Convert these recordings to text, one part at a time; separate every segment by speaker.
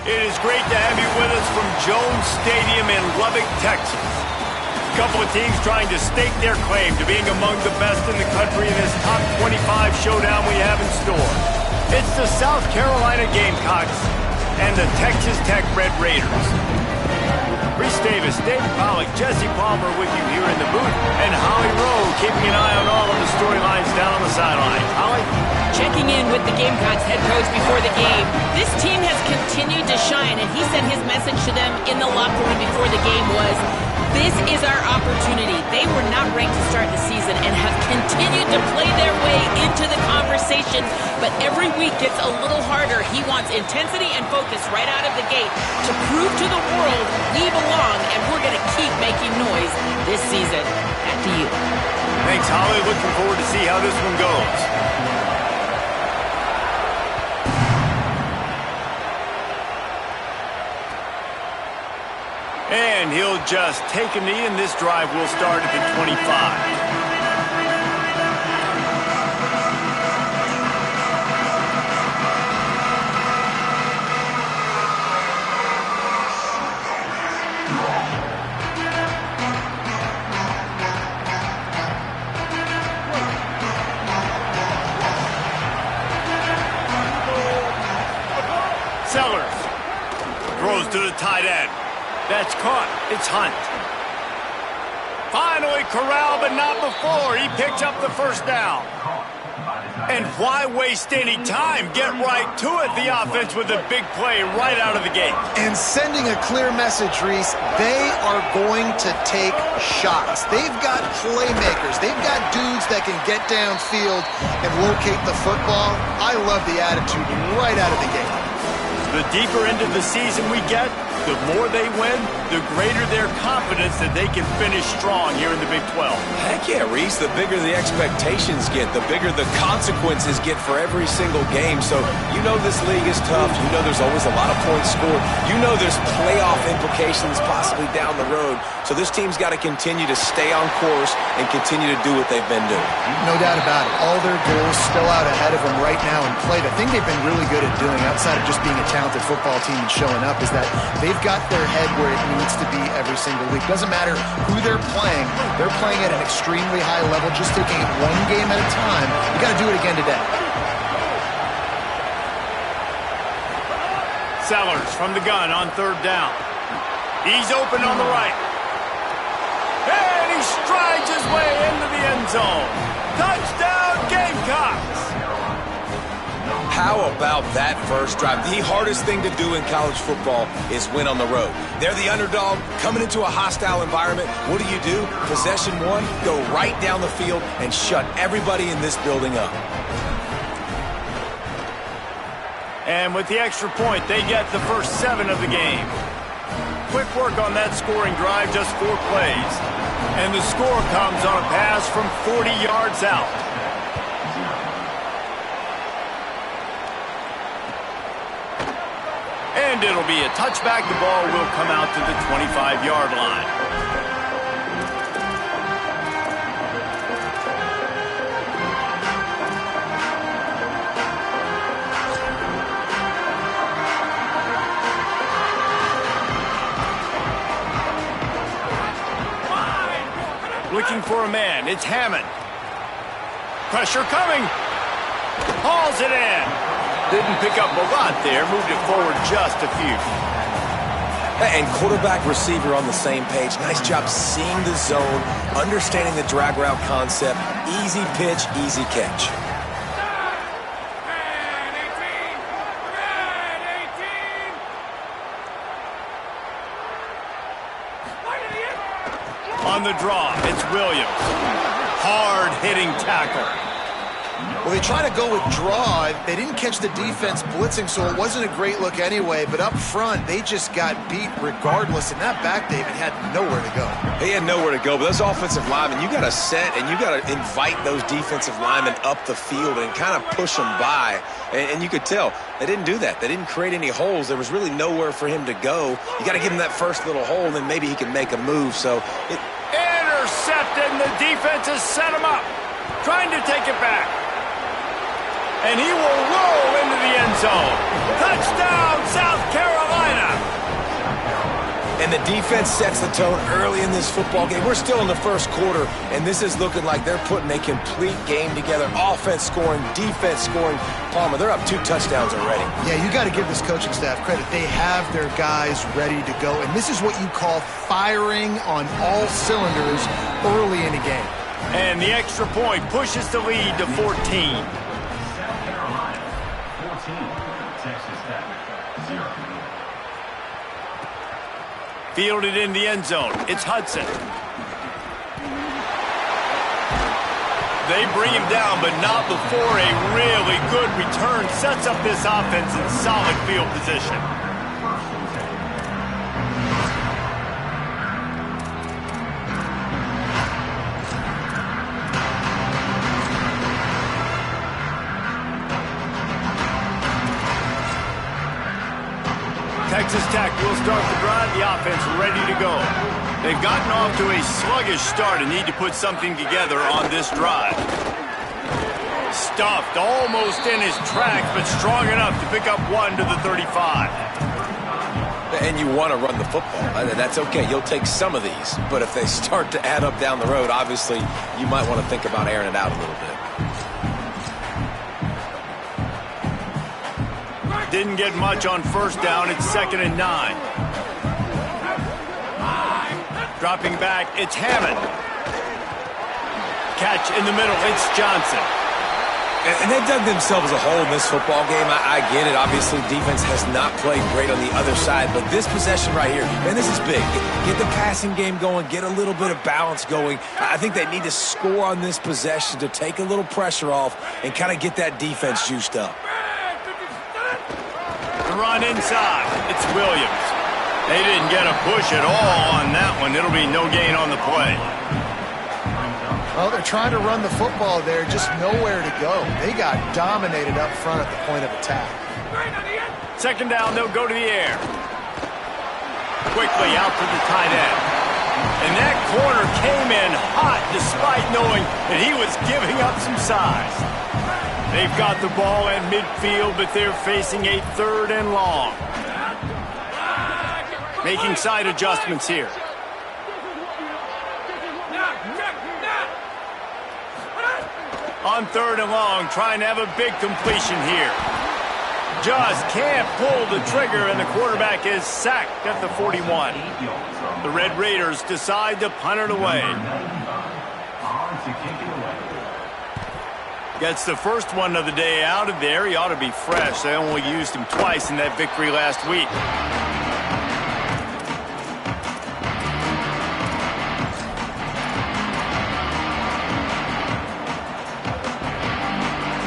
Speaker 1: It is great to have you with us from Jones Stadium in Lubbock, Texas. A couple of teams trying to stake their claim to being among the best in the country in this top 25 showdown we have in store. It's the South Carolina Gamecocks and the Texas Tech Red Raiders. Reese Davis, David Pollack, Jesse Palmer with you here in the booth, and Holly Rowe keeping an eye on all of the storylines down on the sideline. Holly?
Speaker 2: Checking in with the Gamecocks head coach before the game. This team has continued to shine, and he said his message to them in the locker room before the game was, this is our opportunity. They were not ranked to start the season and have continued to play their way into the conversation, but every week gets a little harder. He wants intensity and focus right out of the gate to prove to the world we belong, and we're going to keep making noise this season. Back to you.
Speaker 1: Thanks, Holly. Looking forward to see how this one goes. And he'll just take a knee, and this drive will start at the 25. Sellers throws to the tight end. That's caught. It's Hunt. Finally corralled, but not before. He picked up the first down. And why waste any time? Get right to it. The offense with a big play right out of the gate.
Speaker 3: And sending a clear message, Reese, they are going to take shots. They've got playmakers. They've got dudes that can get downfield and locate the football. I love the attitude right out of the gate.
Speaker 1: The deeper into the season we get, the more they win, the greater their confidence that they can finish strong here in the Big 12.
Speaker 4: Heck yeah, Reese. The bigger the expectations get, the bigger the consequences get for every single game. So you know this league is tough. You know there's always a lot of points scored. You know there's playoff implications possibly down the road. So this team's got to continue to stay on course and continue to do what they've been doing.
Speaker 3: No doubt about it. All their goals still out ahead of them right now in play. The thing they've been really good at doing, outside of just being a talented football team and showing up, is that they've got their head where it needs to be every single week. Doesn't matter who they're playing at an extremely high level, just taking it one game at a time. You got to do it again today.
Speaker 1: Sellers from the gun on third down. He's open on the right. And he strides his way into the end zone. Touchdown, Gamecocks!
Speaker 4: How about that first drive? The hardest thing to do in college football is win on the road. They're the underdog coming into a hostile environment. What do? Possession one, go right down the field and shut everybody in this building up.
Speaker 1: And with the extra point, they get the first 7 of the game. Quick work on that scoring drive, just 4 plays. And the score comes on a pass from 40 yards out. And it'll be a touchback. The ball will come out to the 25-yard line. Looking for a man. It's Hammond. Pressure coming. Hauls it in. Didn't pick up a lot there. Moved it forward just a few.
Speaker 4: And quarterback, receiver on the same page. Nice job seeing the zone, understanding the drag route concept. Easy pitch, easy catch.
Speaker 1: On the draw, it's Williams. Hard-hitting tackle.
Speaker 3: Well, they try to go with draw. They didn't catch the defense blitzing, so it wasn't a great look anyway. But up front, they just got beat regardless. And that back, David, had nowhere to go.
Speaker 4: He had nowhere to go. But those offensive linemen, you got to set and you got to invite those defensive linemen up the field and kind of push them by. And you could tell they didn't do that. They didn't create any holes. There was really nowhere for him to go. You got to give him that first little hole, and then maybe he can make a move. So
Speaker 1: intercepted, and the defense has set him up. Trying to take it back. And he will roll into the end zone. Touchdown, South Carolina!
Speaker 4: the defense sets the tone early in this football game. We're still in the first quarter, and this is looking like they're putting a complete game together. Offense scoring, defense scoring. Palmer, they're up 2 touchdowns already.
Speaker 3: Yeah, you got to give this coaching staff credit. They have their guys ready to go, and this is what you call firing on all cylinders early in a game.
Speaker 1: And the extra point pushes the lead to 14. Fielded in the end zone. It's Hudson. They bring him down, but not before a really good return sets up this offense in solid field position. Texas Tech will start the drive. The offense ready to go. They've gotten off to a sluggish start and need to put something together on this drive. Stuffed almost in his tracks, but strong enough to pick up 1 to the 35.
Speaker 4: And you want to run the football. That's okay. You'll take some of these. But if they start to add up down the road, obviously you might want to think about airing it out a little bit.
Speaker 1: Didn't get much on first down. It's 2nd and 9. Dropping back, it's Hammond. Catch in the middle, it's Johnson.
Speaker 4: And they dug themselves a hole in this football game. I get it. Obviously, defense has not played great on the other side. But this possession right here, man, this is big. Get the passing game going. Get a little bit of balance going. I think they need to score on this possession to take a little pressure off and kind of get that defense juiced up.
Speaker 1: The run inside. It's Williams. They didn't get a push at all on that one. It'll be no gain on the play.
Speaker 3: Well, they're trying to run the football there, just nowhere to go. They got dominated up front at the point of attack.
Speaker 1: 2nd down, they'll go to the air. Quickly out to the tight end. And that corner came in hot despite knowing that he was giving up some size. They've got the ball at midfield, but they're facing a 3rd and long. Making side adjustments here. On 3rd and long, trying to have a big completion here. Just can't pull the trigger, and the quarterback is sacked at the 41. The Red Raiders decide to punt it away. Gets the first one of the day out of there. He ought to be fresh. They only used him twice in that victory last week.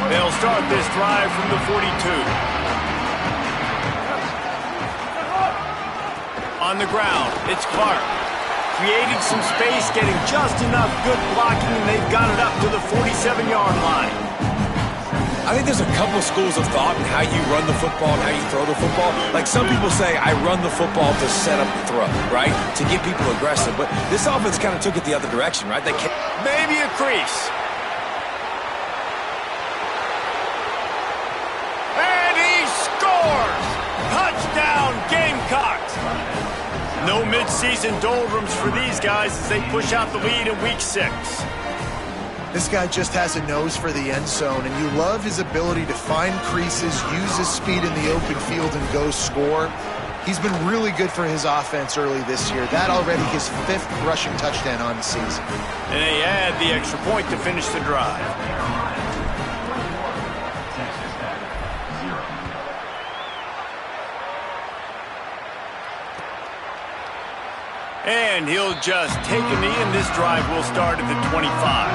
Speaker 1: They'll start this drive from the 42. On the ground, it's Clark. Creating some space, getting just enough good blocking, and they've got it up to the 47-yard line.
Speaker 4: I think there's a couple schools of thought in how you run the football and how you throw the football. Like some people say, I run the football to set up the throw, right? To get people aggressive. But this offense kind of took it the other direction, right? They can't...
Speaker 1: Maybe a crease. Touchdown, Gamecocks! No midseason doldrums for these guys as they push out the lead in Week 6.
Speaker 3: This guy just has a nose for the end zone, and you love his ability to find creases, use his speed in the open field, and go score. He's been really good for his offense early this year. That already his 5th rushing touchdown on the season.
Speaker 1: And they add the extra point to finish the drive. And he'll just take a knee, and this drive will start at the 25.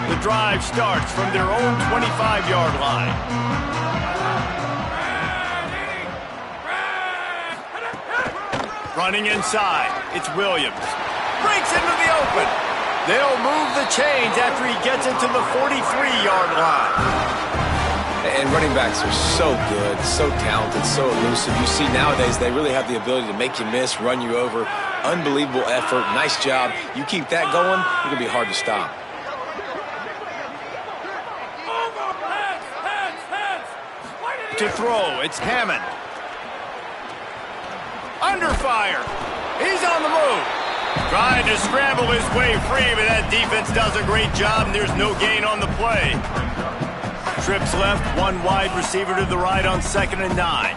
Speaker 1: The drive starts from their own 25-yard line. Running inside, it's Williams. Breaks into the open. They'll move the chains after he gets into the 43-yard line.
Speaker 4: And running backs are so good, so talented, so elusive. You see nowadays they really have the ability to make you miss, run you over. Unbelievable effort. Nice job. You keep that going, it's going to be hard to stop.
Speaker 1: To throw, it's Hammond. Under fire. He's on the move. Trying to scramble his way free, but that defense does a great job, and there's no gain on the play. Trips left, one wide receiver to the right on 2nd and 9.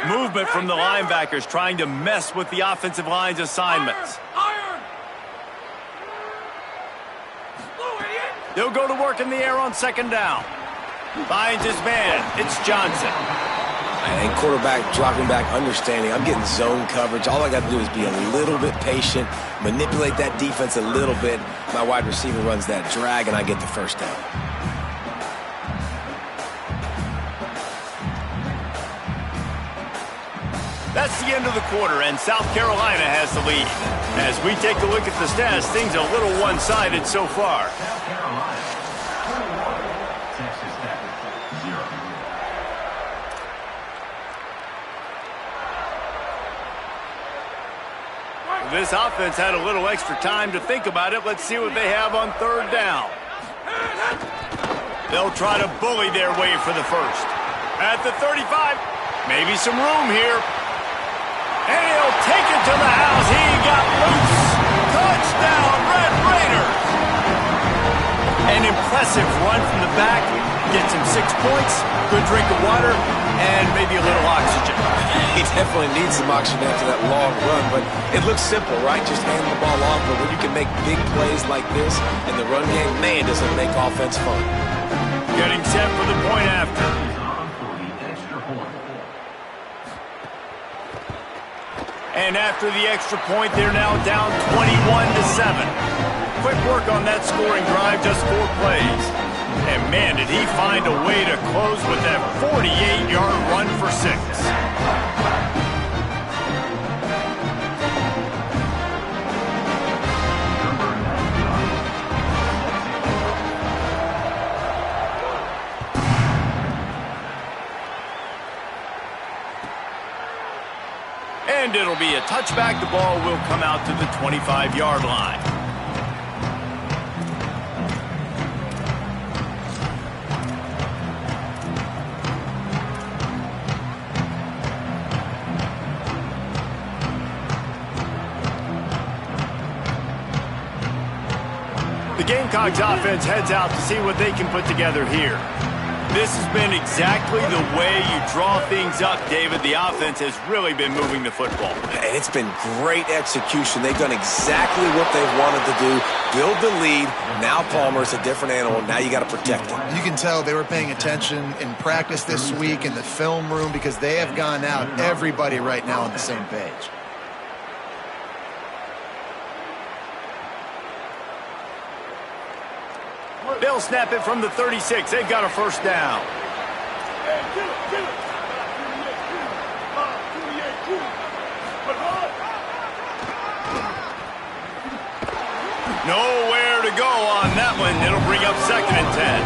Speaker 1: Movement from the linebackers trying to mess with the offensive line's assignments. They'll go to work in the air on 2nd down. Finds his man. It's Johnson.
Speaker 4: And quarterback dropping back, understanding. I'm getting zone coverage. All I got to do is be a little bit patient, manipulate that defense a little bit. My wide receiver runs that drag, and I get the first down.
Speaker 1: That's the end of the quarter, and South Carolina has the lead. As we take a look at the stats, things are a little one-sided so far. This offense had a little extra time to think about it. Let's see what they have on 3rd down. They'll try to bully their way for the first. At the 35, maybe some room here. And he'll take it to the house. He got loose. Touchdown, Red Raiders. An impressive run from the back. Gets him 6 points, good drink of water, and maybe a little oxygen.
Speaker 4: He definitely needs some oxygen after that long run, but it looks simple, right? Just hand the ball off, but when you can make big plays like this in the run game, man, does it make offense fun.
Speaker 1: Getting set for the point after. And after the extra point, they're now down 21-7. Quick work on that scoring drive, just 4 plays. And man, did he find a way to close with that 48-yard run for 6. And it'll be a touchback. The ball will come out to the 25-yard line. The Gamecocks offense heads out to see what they can put together here. This has been exactly the way you draw things up, David. The offense has really been moving the football.
Speaker 4: And it's been great execution. They've done exactly what they've wanted to do. Build the lead. Now Palmer's a different animal. Now you got to protect him.
Speaker 3: You can tell they were paying attention in practice this week in the film room because they have gone out, everybody right now on the same page.
Speaker 1: They'll snap it from the 36. They've got a first down. Nowhere to go on that one. It'll bring up 2nd and 10.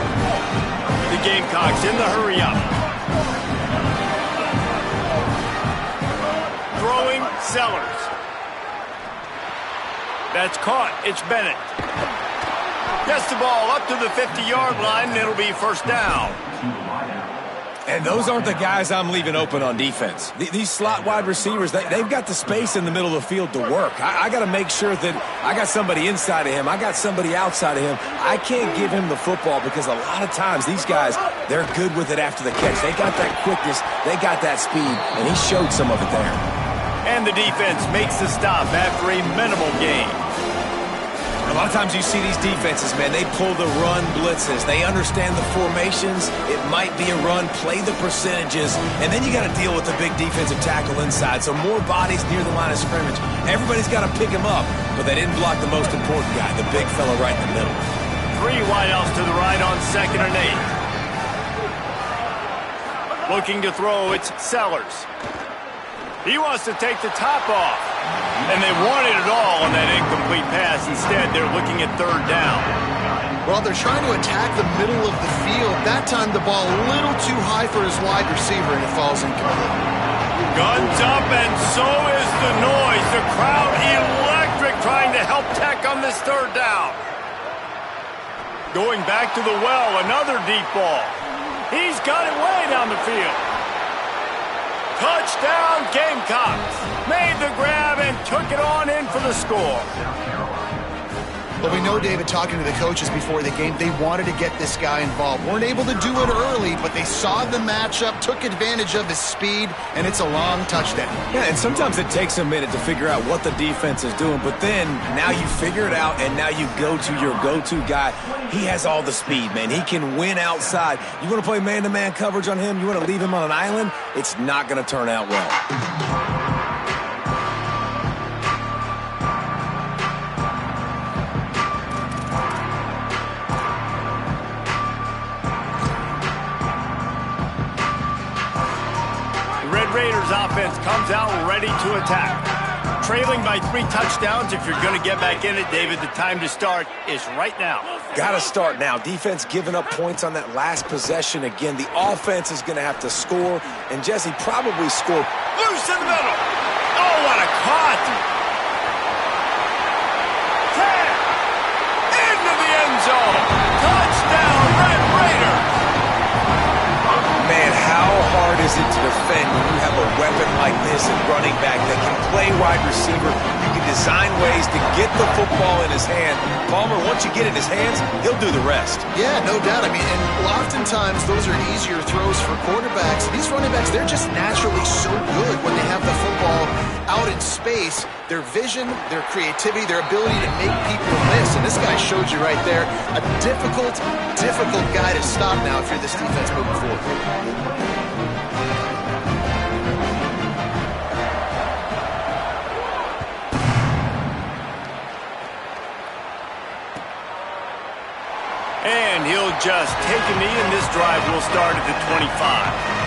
Speaker 1: The Gamecocks in the hurry up. Throwing Sellers. That's caught. It's Bennett. Gets the ball up to the 50-yard line, and it'll be first down.
Speaker 4: And those aren't the guys I'm leaving open on defense. These slot wide receivers, they've got the space in the middle of the field to work. I got to make sure that I got somebody inside of him. I got somebody outside of him. I can't give him the football because a lot of times these guys, they're good with it after the catch. They got that quickness. They got that speed, and he showed some of it there.
Speaker 1: And the defense makes the stop after a minimal gain.
Speaker 4: A lot of times you see these defenses, man, they pull the run blitzes. They understand the formations. It might be a run, play the percentages, and then you got to deal with the big defensive tackle inside. So more bodies near the line of scrimmage. Everybody's got to pick him up, but they didn't block the most important guy, the big fella right in the middle.
Speaker 1: 3 wideouts to the right on 2nd and 8. Looking to throw, it's Sellers. He wants to take the top off. And they wanted it all on that incomplete pass. Instead, they're looking at 3rd down.
Speaker 3: Well, they're trying to attack the middle of the field. That time the ball a little too high for his wide receiver, and it falls incomplete.
Speaker 1: Guns up, and so is the noise. The crowd electric, trying to help Tech on this third down. Going back to the well, another deep ball. He's got it way down the field. Touchdown, Gamecocks. Made the grab and took it on in for the score.
Speaker 3: Well, we know, David, talking to the coaches before the game, they wanted to get this guy involved. Weren't able to do it early, but they saw the matchup, took advantage of his speed, and it's a long touchdown.
Speaker 4: Yeah, and sometimes it takes a minute to figure out what the defense is doing, but then now you figure it out, and now you go to your go-to guy. He has all the speed, man. He can win outside. You want to play man-to-man coverage on him? You want to leave him on an island? It's not going to turn out well.
Speaker 1: Raiders offense comes out ready to attack. Trailing by 3 touchdowns. If you're going to get back in it, David, the time to start is right now.
Speaker 4: Got to start now. Defense giving up points on that last possession again. The offense is going to have to score, and Jesse probably scored.
Speaker 1: Loose in the middle. Oh, what a cut. 10. Into the end zone. Touchdown, Red Raiders.
Speaker 4: Man, how hard is it to defend when you have a weapon like this at running back that can play wide receiver? You can design ways to get the football in his hand. Palmer, once you get it in his hands, he'll do the rest.
Speaker 3: Yeah, no doubt. I mean, and oftentimes those are easier throws for quarterbacks. These running backs, they're just naturally so good when they have the football out in space. Their vision, their creativity, their ability to make people miss. And this guy showed you right there, a difficult guy to stop now if you're this defense moving forward.
Speaker 1: And he'll just take a knee, and this drive will start at the 25.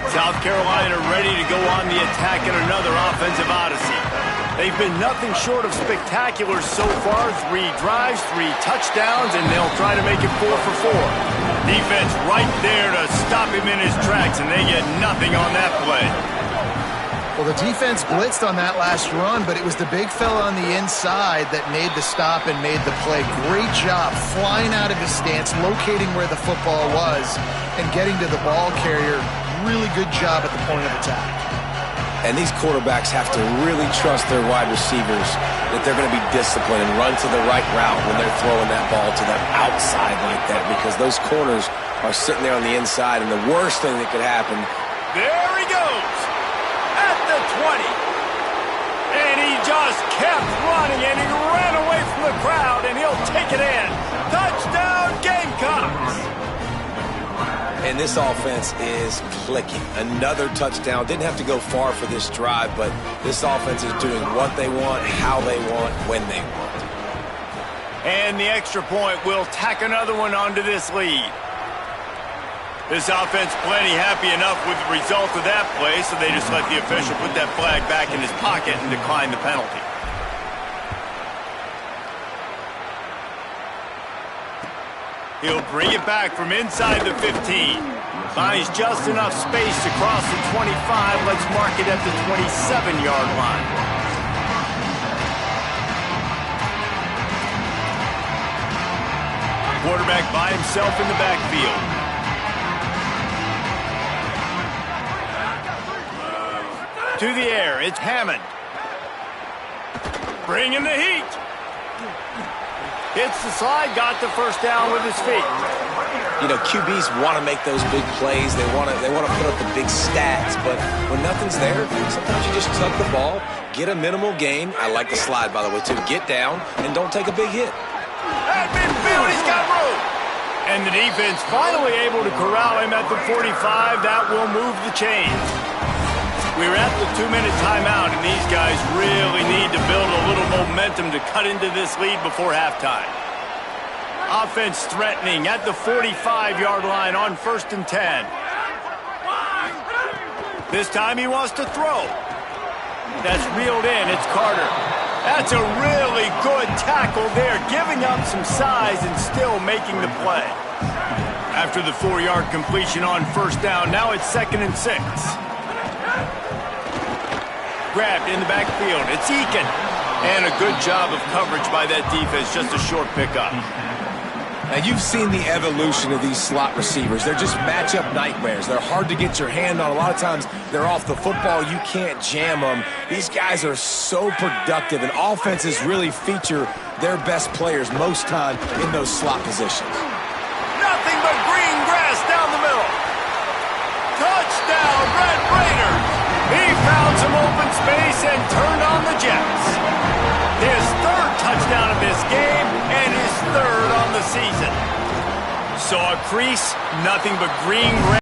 Speaker 1: South Carolina ready to go on the attack in another offensive odyssey. They've been nothing short of spectacular so far. 3 drives, 3 touchdowns, and they'll try to make it 4 for 4. Defense right there to stop him in his tracks, and they get nothing on that play.
Speaker 3: Well, the defense blitzed on that last run, but it was the big fella on the inside that made the stop and made the play. Great job flying out of his stance, locating where the football was, and getting to the ball carrier. Really good job at the point of attack.
Speaker 4: And these quarterbacks have to really trust their wide receivers that they're going to be disciplined and run to the right route when they're throwing that ball to the outside like that, because those corners are sitting there on the inside, and the worst thing that could happen.
Speaker 1: There he goes at the 20. And he just kept running, and he ran away from the crowd, and he'll take it in. Touchdown, Gamecocks.
Speaker 4: And this offense is clicking. Another touchdown. Didn't have to go far for this drive, but this offense is doing what they want, how they want, when they want.
Speaker 1: And the extra point will tack another one onto this lead. This offense plenty happy enough with the result of that play, so they just let the official put that flag back in his pocket and decline the penalty. He'll bring it back from inside the 15. Finds just enough space to cross the 25. Let's mark it at the 27-yard line. Quarterback by himself in the backfield. To the air, it's Hammond. Bringing the heat. Hits the slide, got the first down with his feet.
Speaker 4: You know, QBs want to make those big plays. They want to put up the big stats, but when nothing's there, sometimes you just tuck the ball, get a minimal gain. I like the slide, by the way, too. Get down and don't take a big hit.
Speaker 1: At midfield, he's got room. And the defense finally able to corral him at the 45. That will move the chains. We're at the 2-minute timeout, and these guys really need to build a little momentum to cut into this lead before halftime. Offense threatening at the 45-yard line on 1st and 10. This time he wants to throw. That's reeled in. It's Carter. That's a really good tackle there, giving up some size and still making the play. After the 4-yard completion on 1st down, now it's 2nd and 6. Grabbed in the backfield. It's Eakin. And a good job of coverage by that defense. Just a short pickup.
Speaker 4: Now, you've seen the evolution of these slot receivers. They're just matchup nightmares. They're hard to get your hand on. A lot of times, they're off the football. You can't jam them. These guys are so productive, and offenses really feature their best players most time in those slot positions.
Speaker 1: Nothing but green grass down the middle. Touchdown, Red Raiders. He found some open space and turned on the Jets. His 3rd touchdown of this game and his 3rd on the season. Saw a crease, nothing but green grass.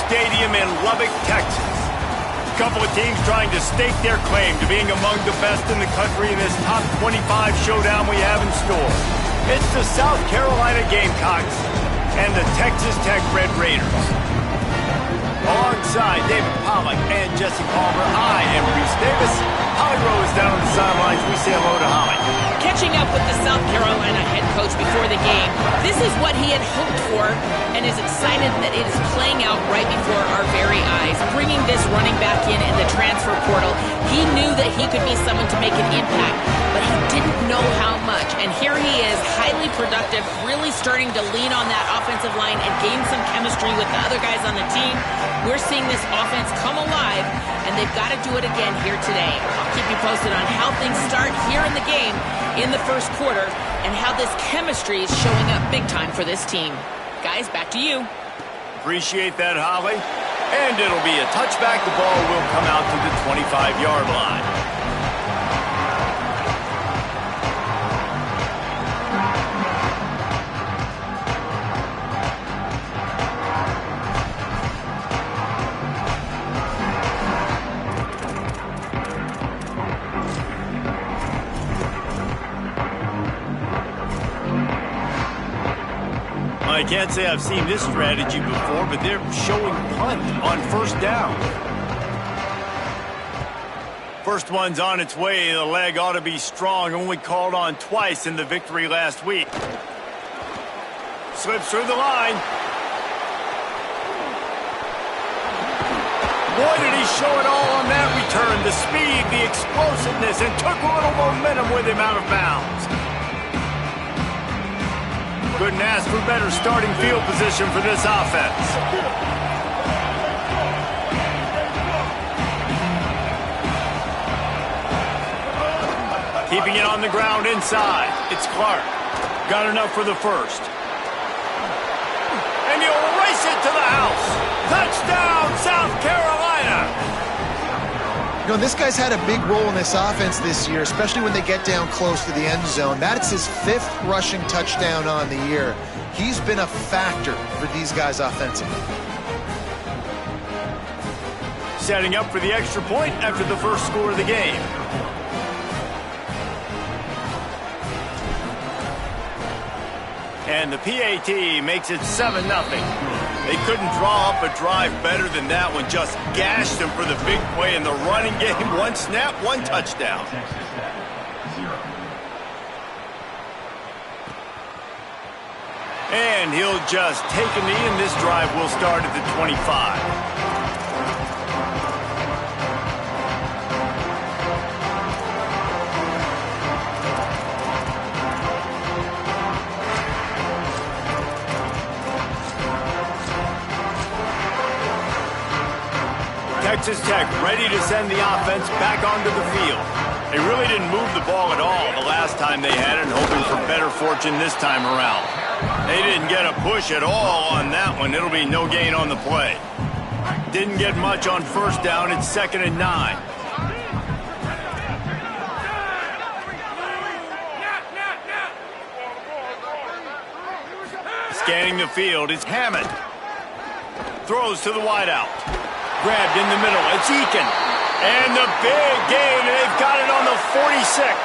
Speaker 1: Stadium in Lubbock, Texas. A couple of teams trying to stake their claim to being among the best in the country in this top 25 showdown we have in store. It's the South Carolina Gamecocks and the Texas Tech Red Raiders. Alongside David Pollack and Jesse Palmer, I am Reese Davis. Holly Rowe is down on the sidelines. We say hello to Holly.
Speaker 2: Catching up with the South Carolina head coach before the game, this is what he had hoped for and is excited that it is playing out right before our very eyes. Bringing this running back in the transfer portal, he knew that he could be someone to make an impact, but he didn't know how much. And here he is, highly productive, really starting to lean on that offensive line and gain some chemistry with the other guys on the team. We're seeing this offense come alive, and they've got to do it again here today. I'll keep you posted on how things start here in the game in the first quarter and how this chemistry is showing up big time for this team. Guys, back to you.
Speaker 1: Appreciate that, Holly. And it'll be a touchback. The ball will come out to the 25-yard line. I can't say I've seen this strategy before, but they're showing punt on first down. First one's on its way. The leg ought to be strong. Only called on twice in the victory last week. Slips through the line. Boy, did he show it all on that return. The speed, the explosiveness, and took a little momentum with him out of bounds. Couldn't ask for better starting field position for this offense. Keeping it on the ground inside. It's Clark. Got enough for the first. And he'll race it to the house. Touchdown, South Carolina.
Speaker 3: You know, this guy's had a big role in this offense this year, especially when they get down close to the end zone. That's his 5th rushing touchdown on the year. He's been a factor for these guys offensively.
Speaker 1: Setting up for the extra point after the first score of the game. And the PAT makes it 7-0. They couldn't draw up a drive better than that one. Just gashed them for the big play in the running game. One snap, one touchdown. And he'll just take a knee, and this drive will start at the 25. Texas Tech ready to send the offense back onto the field. They really didn't move the ball at all the last time they had it, hoping for better fortune this time around. They didn't get a push at all on that one. It'll be no gain on the play. Didn't get much on first down. It's 2nd and 9. Scanning the field, it's Hammond. Throws to the wideout. Grabbed in the middle, it's Eakin. And the big gain, and they've got it on the 46.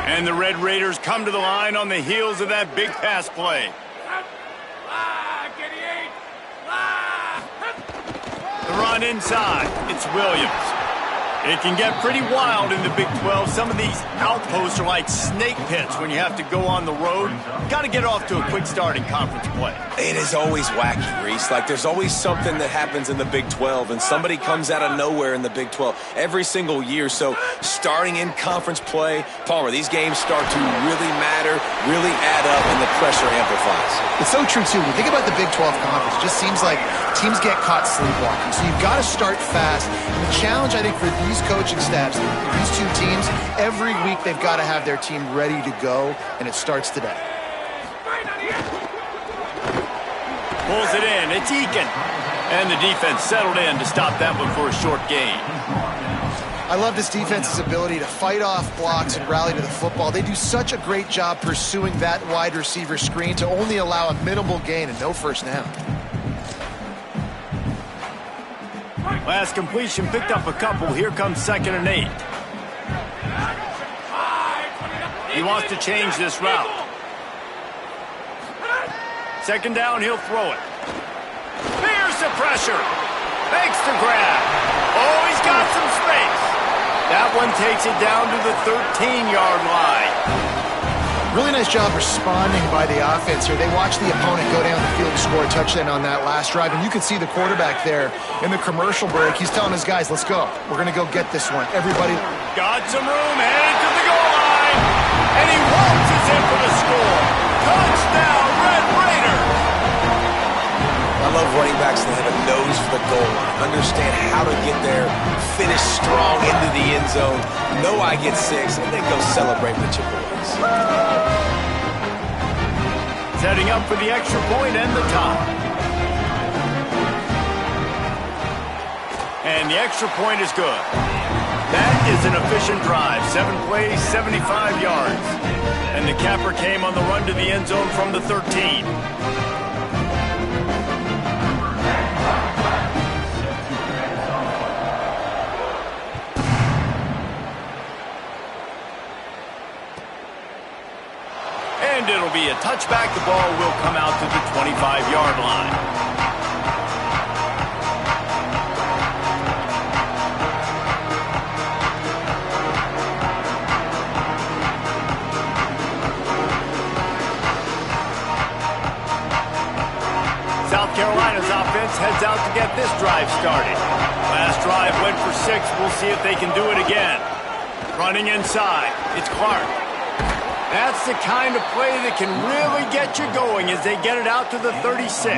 Speaker 1: And the Red Raiders come to the line on the heels of that big pass play. The run inside, it's Williams. It can get pretty wild in the Big 12. Some of these outposts are like snake pits when you have to go on the road. Got to get off to a quick start in conference play.
Speaker 4: It is always wacky, Reese. Like, there's always something that happens in the Big 12, and somebody comes out of nowhere in the Big 12 every single year. So, starting in conference play, Palmer, these games start to really matter, really add up, and the pressure amplifies.
Speaker 3: It's so true, too. When you think about the Big 12 conference, it just seems like teams get caught sleepwalking. So, you've got to start fast. And the challenge, I think, for these coaching staffs, these two teams, every week they've got to have their team ready to go, and it starts today.
Speaker 1: Pulls it in, it's Eakin. And the defense settled in to stop that one for a short gain.
Speaker 3: I love this defense's ability to fight off blocks and rally to the football. They do such a great job pursuing that wide receiver screen to only allow a minimal gain and no first down.
Speaker 1: Last completion picked up a couple. Here comes 2nd and 8. He wants to change this route. 2nd down, he'll throw it. Here's the pressure. Makes the grab. Oh, he's got some space. That one takes it down to the 13-yard line.
Speaker 3: Really nice job responding by the offense here. They watched the opponent go down the field and score a touchdown on that last drive, and you can see the quarterback there in the commercial break. He's telling his guys, let's go. We're going to go get this one. Everybody.
Speaker 1: Got some room, headed to the goal line, and he waltzes in for the score. Touchdown, Red Raiders.
Speaker 4: I love running backs that have a nose for the goal line. Understand how to get there, finish strong into the end zone, know I get 6, and then go celebrate with your boys.
Speaker 1: Setting up for the extra point and the tie. And the extra point is good. That is an efficient drive. 7 plays, 75 yards. And the capper came on the run to the end zone from the 13. And it'll be a touchback. The ball will come out to the 25-yard line. South Carolina's offense heads out to get this drive started. Last drive went for 6. We'll see if they can do it again. Running inside. It's Clark. That's the kind of play that can really get you going as they get it out to the 36.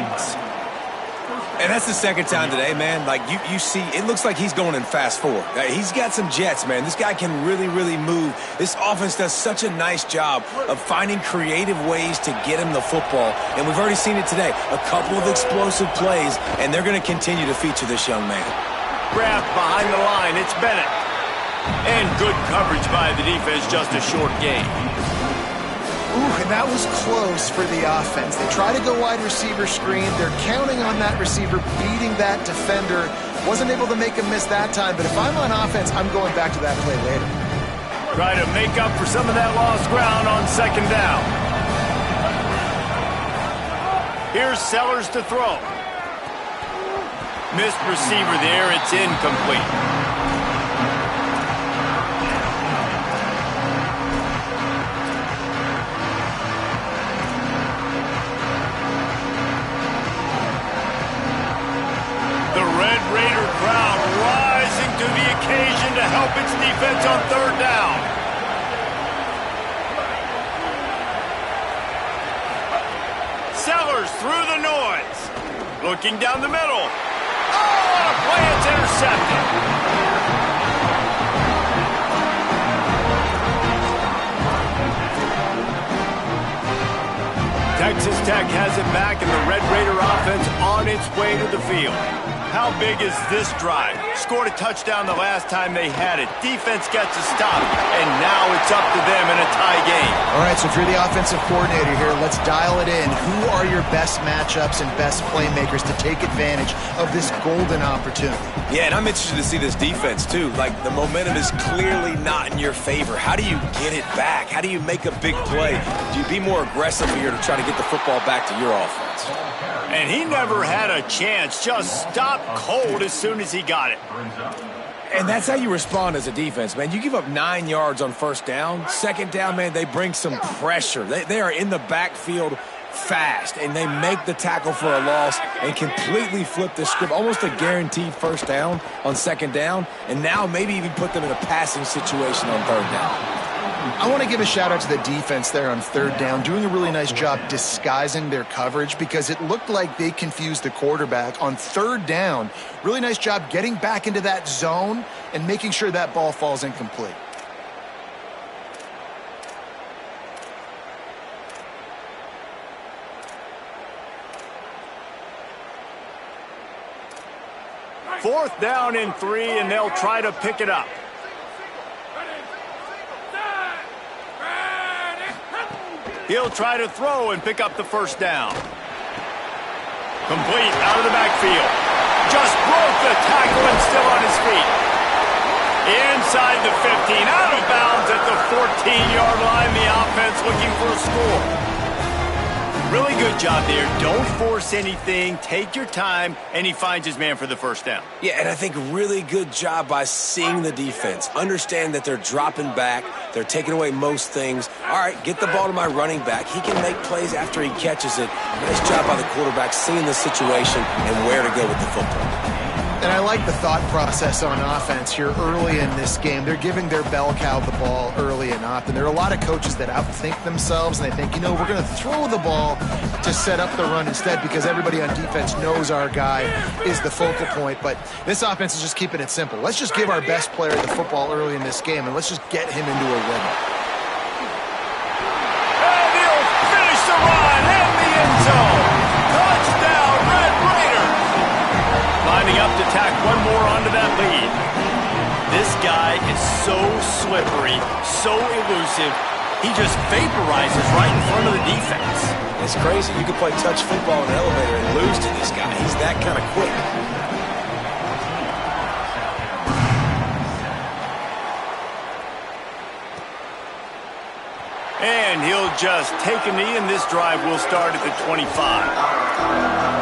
Speaker 4: And that's the 2nd time today, man. Like, you see, it looks like he's going in fast forward. He's got some jets, man. This guy can really, really move. This offense does such a nice job of finding creative ways to get him the football. And we've already seen it today. A couple of explosive plays, and they're going to continue to feature this young man.
Speaker 1: Grabbed behind the line. It's Bennett. And good coverage by the defense, just a short gain.
Speaker 3: Ooh, and that was close for the offense. They try to go wide receiver screen. They're counting on that receiver beating that defender. Wasn't able to make him miss that time, but if I'm on offense, I'm going back to that play later.
Speaker 1: Try to make up for some of that lost ground on 2nd down. Here's Sellers to throw. Missed receiver there. It's incomplete. Raider crowd rising to the occasion to help its defense on 3rd down. Sellers through the noise. Looking down the middle. Oh, what a play. It's intercepted. Texas Tech has it back, and the Red Raider offense on its way to the field. How big is this drive? Scored a touchdown the last time they had it. Defense gets a stop, and now it's up to them in a tie game.
Speaker 3: All right, so if you're the offensive coordinator here, let's dial it in. Who are your best matchups and best playmakers to take advantage of this golden opportunity?
Speaker 4: Yeah, and I'm interested to see this defense, too. Like, the momentum is clearly not in your favor. How do you get it back? How do you make a big play? Do you be more aggressive here to try to get the football back to your offense?
Speaker 1: And he never had a chance. Just stopped cold as soon as he got it.
Speaker 4: And that's how you respond as a defense, man. You give up 9 yards on 1st down. 2nd down, man, they bring some pressure. They are in the backfield fast, and they make the tackle for a loss and completely flip the script. Almost a guaranteed 1st down on 2nd down, and now maybe even put them in a passing situation on 3rd down.
Speaker 3: I want to give a shout out to the defense there on 3rd down, doing a really nice job disguising their coverage because it looked like they confused the quarterback on 3rd down. Really nice job getting back into that zone and making sure that ball falls incomplete.
Speaker 1: Fourth down and 3, and they'll try to pick it up. He'll try to throw and pick up the first down. Complete out of the backfield. Just broke the tackle and still on his feet. Inside the 15, out of bounds at the 14-yard line. The offense looking for a score. Really good job there. Don't force anything. Take your time, and he finds his man for the first down.
Speaker 4: Yeah, and I think really good job by seeing the defense. Understand that they're dropping back. They're taking away most things. All right, get the ball to my running back. He can make plays after he catches it. Nice job by the quarterback seeing the situation and where to go with the football.
Speaker 3: And I like the thought process on offense here early in this game. They're giving their bell cow the ball early and often. There are a lot of coaches that outthink themselves, and they think, we're going to throw the ball to set up the run instead because everybody on defense knows our guy is the focal point. But this offense is just keeping it simple. Let's just give our best player the football early in this game, and let's just get him into a rhythm.
Speaker 1: And he'll finish the run in the end zone. Touchdown, Red Raiders. Lining up to tack one more onto that lead. This guy is so slippery, so elusive. He just vaporizes right in front of the defense.
Speaker 4: It's crazy. You can play touch football in an elevator and lose to this guy. He's that kind of quick.
Speaker 1: And he'll just take a knee, and this drive will start at the 25.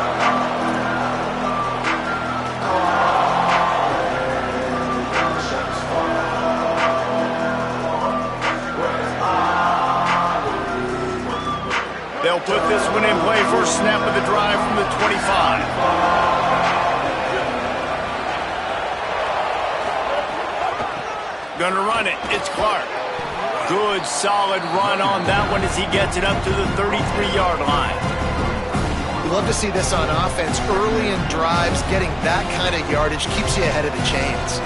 Speaker 1: They'll put this one in play for a snap of the drive from the 25. Gonna run it. It's Clark. Good, solid run on that one as he gets it up to the 33-yard line.
Speaker 3: We love to see this on offense. Early in drives, getting that kind of yardage keeps you ahead of the chains.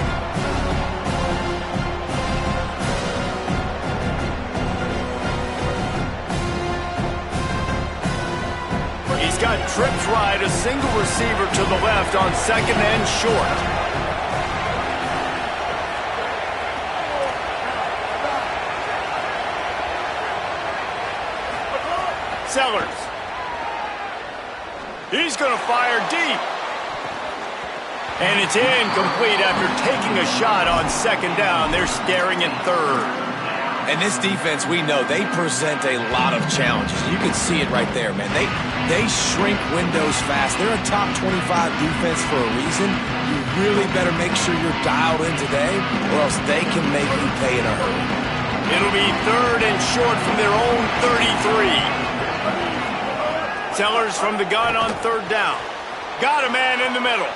Speaker 1: He's got trips right, a single receiver to the left on second and short. Sellers. He's going to fire deep. And it's incomplete after taking a shot on second down. They're staring at third.
Speaker 4: And this defense, we know, they present a lot of challenges. You can see it right there, man. They shrink windows fast. They're a top 25 defense for a reason. You really better make sure you're dialed in today, or else they can make you pay in a hurry.
Speaker 1: It'll be third and short from their own 33. Sellers from the gun on third down. Got a man in the middle.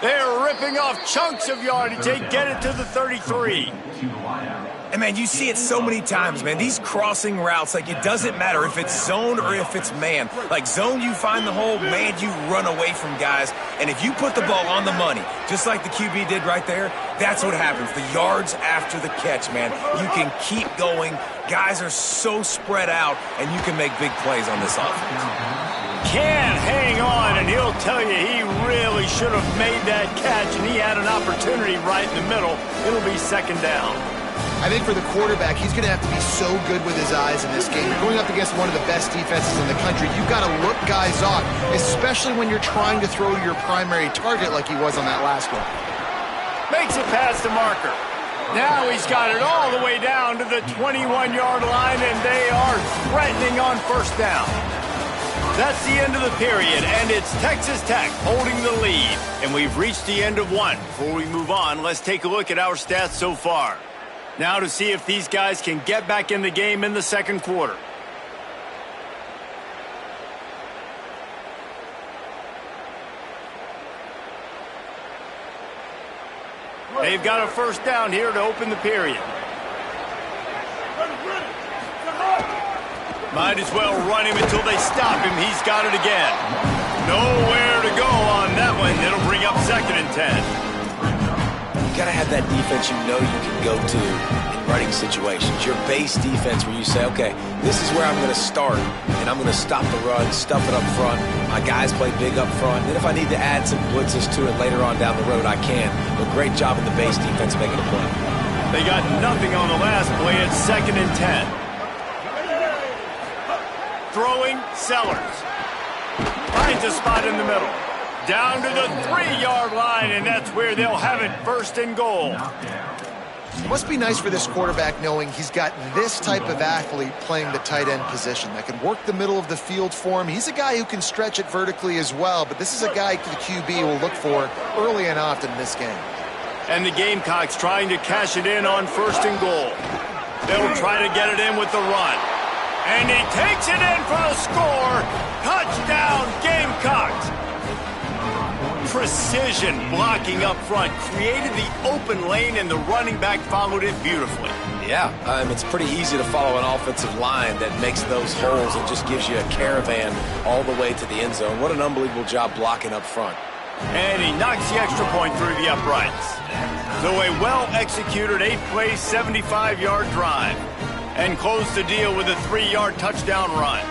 Speaker 1: They're ripping off chunks of yardage. They get it to the 33.
Speaker 4: And, man, you see it so many times, man. These crossing routes, like, it doesn't matter if it's zone or if it's man. Like, zone, you find the hole. Man, you run away from guys. And if you put the ball on the money, just like the QB did right there, that's what happens. The yards after the catch, man. You can keep going. Guys are so spread out, and you can make big plays on this offense.
Speaker 1: Can't hang on, and he'll tell you he really should have made that catch, and he had an opportunity right in the middle. It'll be second down.
Speaker 3: I think for the quarterback, he's going to have to be so good with his eyes in this game. You're going up against one of the best defenses in the country. You've got to look guys off, especially when you're trying to throw to your primary target like he was on that last one.
Speaker 1: Makes it past the marker. Now he's got it all the way down to the 21-yard line, and they are threatening on first down. That's the end of the period, and it's Texas Tech holding the lead. And we've reached the end of one. Before we move on, let's take a look at our stats so far. Now to see if these guys can get back in the game in the second quarter. They've got a first down here to open the period. Might as well run him until they stop him. He's got it again. Nowhere to go on that one. It'll bring up second and 10.
Speaker 4: You got to have that defense you know you can go to in running situations. Your base defense where you say, okay, this is where I'm going to start, and I'm going to stop the run, stuff it up front. My guys play big up front. Then if I need to add some blitzes to it later on down the road, I can. But great job in the base defense making a play.
Speaker 1: They got nothing on the last play. It's second and 10. Throwing, Sellers. Finds a spot in the middle. Down to the 3-yard line, and that's where they'll have it, 1st and goal.
Speaker 3: It must be nice for this quarterback knowing he's got this type of athlete playing the tight end position that can work the middle of the field for him. He's a guy who can stretch it vertically as well, but this is a guy the QB will look for early and often in this game.
Speaker 1: And the Gamecocks trying to cash it in on 1st and goal. They'll try to get it in with the run. And he takes it in for the score. Touchdown, Gamecocks. Precision blocking up front created the open lane, and the running back followed it beautifully.
Speaker 4: Yeah, it's pretty easy to follow an offensive line that makes those holes and just gives you a caravan all the way to the end zone. What an unbelievable job blocking up front.
Speaker 1: And he knocks the extra point through the uprights. So a well-executed 8-play, 75-yard drive. And close the deal with a 3-yard touchdown run.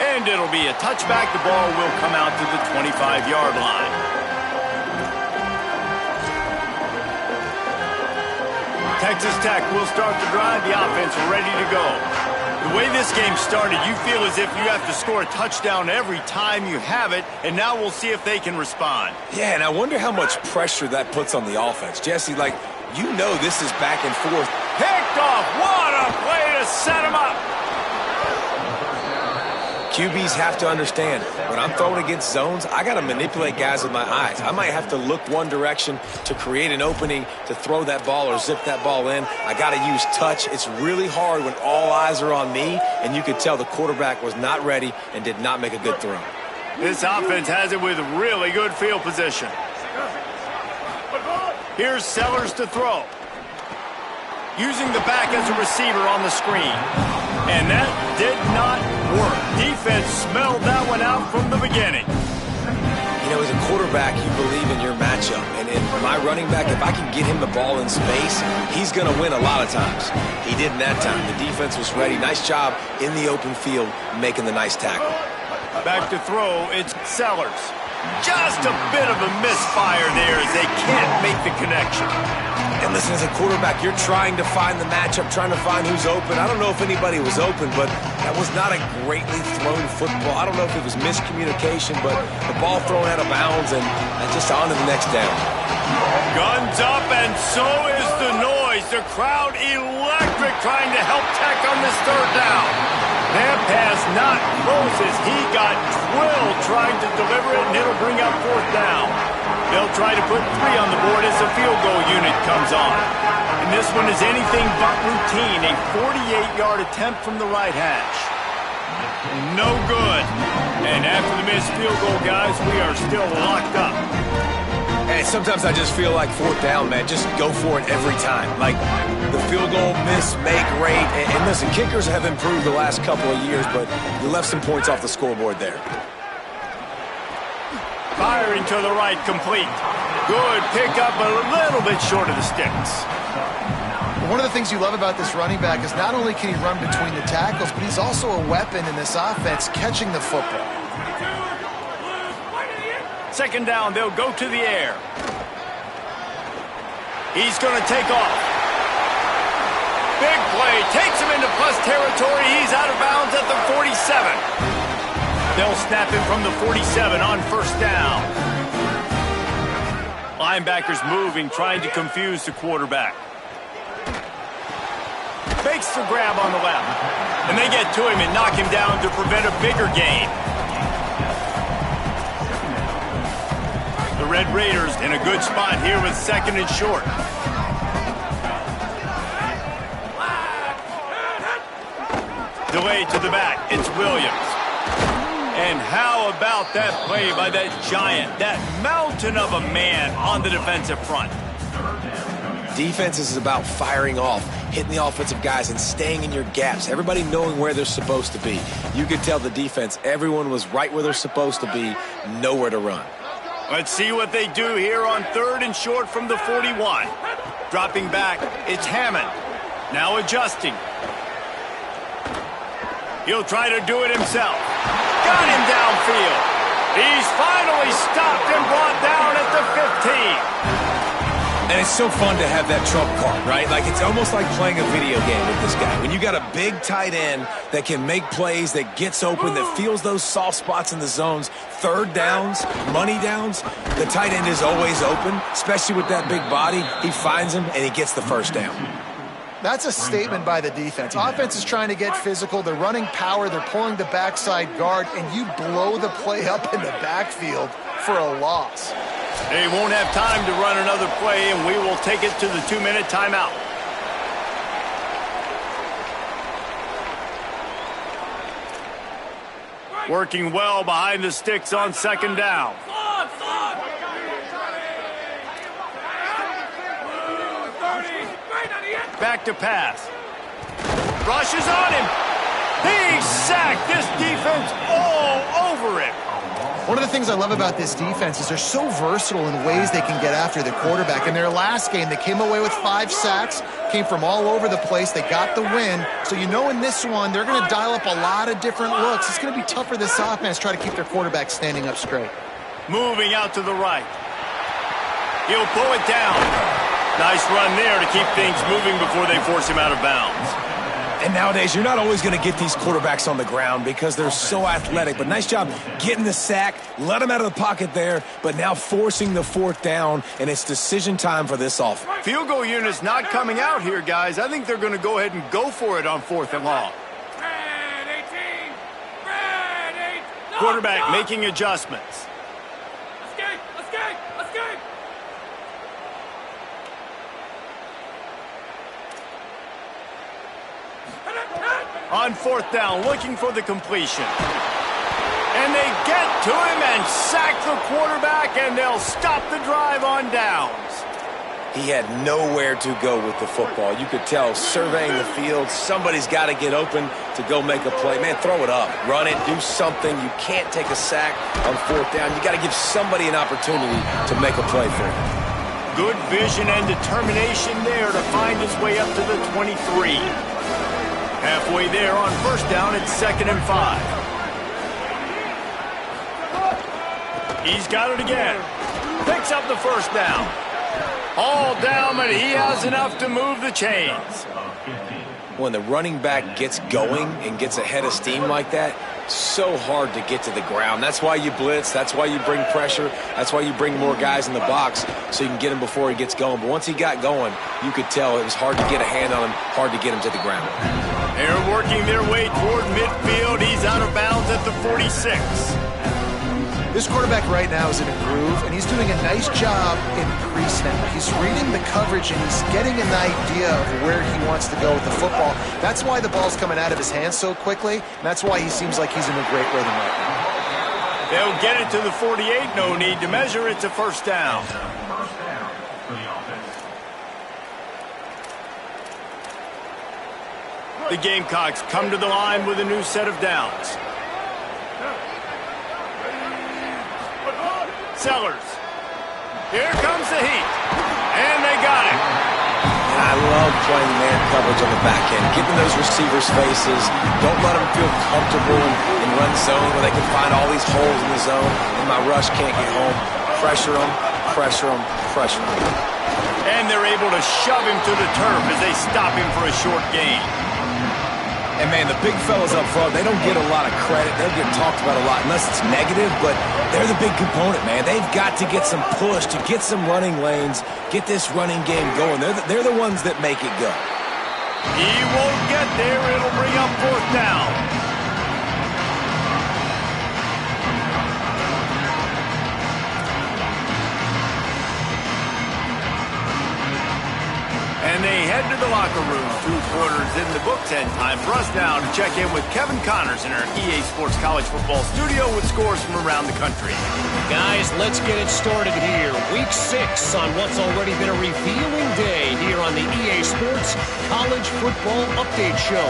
Speaker 1: And it'll be a touchback. The ball will come out to the 25-yard line. Texas Tech will start the drive. The offense ready to go. The way this game started, you feel as if you have to score a touchdown every time you have it, and now we'll see if they can respond.
Speaker 4: Yeah, and I wonder how much pressure that puts on the offense. Jesse, this is back and forth.
Speaker 1: Picked off. What a play to set him up.
Speaker 4: QBs have to understand, when I'm throwing against zones, I got to manipulate guys with my eyes. I might have to look one direction to create an opening to throw that ball or zip that ball in. I got to use touch. It's really hard when all eyes are on me, and you could tell the quarterback was not ready and did not make a good throw.
Speaker 1: This offense has it with really good field position. Here's Sellers to throw. Using the back as a receiver on the screen. And that did not work. Defense smelled that one out from the beginning.
Speaker 4: As a quarterback, you believe in your matchup. And in my running back, if I can get him the ball in space, he's going to win a lot of times. He did in that time. The defense was ready. Nice job in the open field making the nice tackle.
Speaker 1: Back to throw, it's Sellers. Just a bit of a misfire there as they can't make the connection.
Speaker 4: And listen, as a quarterback, you're trying to find the matchup, trying to find who's open. I don't know if anybody was open, but that was not a greatly thrown football. I don't know if it was miscommunication, but the ball thrown out of bounds and just on to the next down.
Speaker 1: Guns up, and so is the noise. The crowd electric trying to help Tech on this 3rd down. That pass not close as he got drilled trying to deliver it, and it'll bring up 4th down. They'll try to put 3 on the board as the field goal unit comes on. And this one is anything but routine. A 48-yard attempt from the right hash. No good. And after the missed field goal, guys, we are still locked up.
Speaker 4: And sometimes I just feel like 4th down, man. Just go for it every time. Like the field goal miss, make great. And listen, kickers have improved the last couple of years, but you left some points off the scoreboard there.
Speaker 1: Firing to the right, complete. Good pickup, but a little bit short of the sticks.
Speaker 3: One of the things you love about this running back is not only can he run between the tackles, but he's also a weapon in this offense catching the football.
Speaker 1: 2nd down, they'll go to the air. He's going to take off. Big play, takes him into plus territory. He's out of bounds at the 47. They'll snap him from the 47 on 1st down. Linebackers moving, trying to confuse the quarterback. Fakes the grab on the left. And they get to him and knock him down to prevent a bigger gain. The Red Raiders in a good spot here with 2nd and short. Delay to the back. It's Williams. And how about that play by that giant, that mountain of a man on the defensive front?
Speaker 4: Defense is about firing off. hitting the offensive guys and staying in your gaps, everybody knowing where they're supposed to be. You could tell the defense, everyone was right where they're supposed to be, nowhere to run.
Speaker 1: Let's see what they do here on 3rd and short from the 41. Dropping back, it's Hammond. Now adjusting. He'll try to do it himself. Got him downfield. He's finally stopped and brought down at the 15.
Speaker 4: And it's so fun to have that trump card, right? Like, it's almost like playing a video game with this guy. When you got a big tight end that can make plays, that gets open, that feels those soft spots in the zones, 3rd downs, money downs, the tight end is always open, especially with that big body. He finds him, and he gets the 1st down.
Speaker 3: That's a statement by the defense. Offense is trying to get physical. They're running power. They're pulling the backside guard, and you blow the play up in the backfield for a loss.
Speaker 1: They won't have time to run another play, and we will take it to the 2-minute timeout. Working well behind the sticks on 2nd down. Back to pass. Rushes on him. He sacked. This defense all over it.
Speaker 3: One of the things I love about this defense is they're so versatile in ways they can get after the quarterback. In their last game, they came away with 5 sacks, came from all over the place. They got the win. So you know in this one, they're going to dial up a lot of different looks. It's going to be tough for this offense to try to keep their quarterback standing up straight.
Speaker 1: Moving out to the right. He'll pull it down. Nice run there to keep things moving before they force him out of bounds.
Speaker 4: And nowadays, you're not always going to get these quarterbacks on the ground because they're so athletic. But nice job getting the sack, let him out of the pocket there, but now forcing the 4th down, and it's decision time for this offense.
Speaker 1: Field goal unit's not coming out here, guys. I think they're going to go ahead and go for it on 4th and long. Quarterback making adjustments. On 4th down, looking for the completion. And they get to him and sack the quarterback, and they'll stop the drive on downs.
Speaker 4: He had nowhere to go with the football. You could tell, surveying the field, somebody's got to get open to go make a play. Man, throw it up, run it, do something. You can't take a sack on 4th down. You got to give somebody an opportunity to make a play for him.
Speaker 1: Good vision and determination there to find his way up to the 23. Halfway there on 1st down, it's 2nd and 5. He's got it again. Picks up the 1st down. All down, but he has enough to move the chains.
Speaker 4: When the running back gets going and gets ahead of steam like that, so hard to get to the ground. That's why you blitz. That's why you bring pressure. That's why you bring more guys in the box so you can get him before he gets going. But once he got going, you could tell it was hard to get a hand on him, hard to get him to the ground.
Speaker 1: They're working their way toward midfield. He's out of bounds at the 46.
Speaker 3: This quarterback right now is in a groove, and he's doing a nice job in crease now. He's reading the coverage, and he's getting an idea of where he wants to go with the football. That's why the ball's coming out of his hands so quickly, and that's why he seems like he's in a great rhythm right now.
Speaker 1: They'll get it to the 48. No need to measure. It's a 1st down. The Gamecocks come to the line with a new set of downs. Sellers. Here comes the heat. And they got it.
Speaker 4: And I love playing man coverage on the back end. Getting those receivers' faces. Don't let them feel comfortable in run zone where they can find all these holes in the zone and my rush can't get home. Pressure them, pressure them, pressure them.
Speaker 1: And they're able to shove him to the turf as they stop him for a short gain.
Speaker 4: And, man, the big fellas up front, they don't get a lot of credit. They'll get talked about a lot unless it's negative, but they're the big component, man. They've got to get some push, to get some running lanes, get this running game going. They're the ones that make it go.
Speaker 1: He won't get there. It'll bring up 4th down. And they head to cleared the locker room. 2 quarters in the books, and time for us now to check in with Kevin Connors in our EA Sports College Football studio with scores from around the country.
Speaker 5: Guys, let's get it started here. Week 6 on what's already been a revealing day here on the EA Sports College Football Update Show.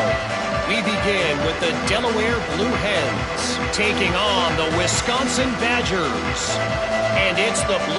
Speaker 5: We begin with the Delaware Blue Hens taking on the Wisconsin Badgers. And it's the Blue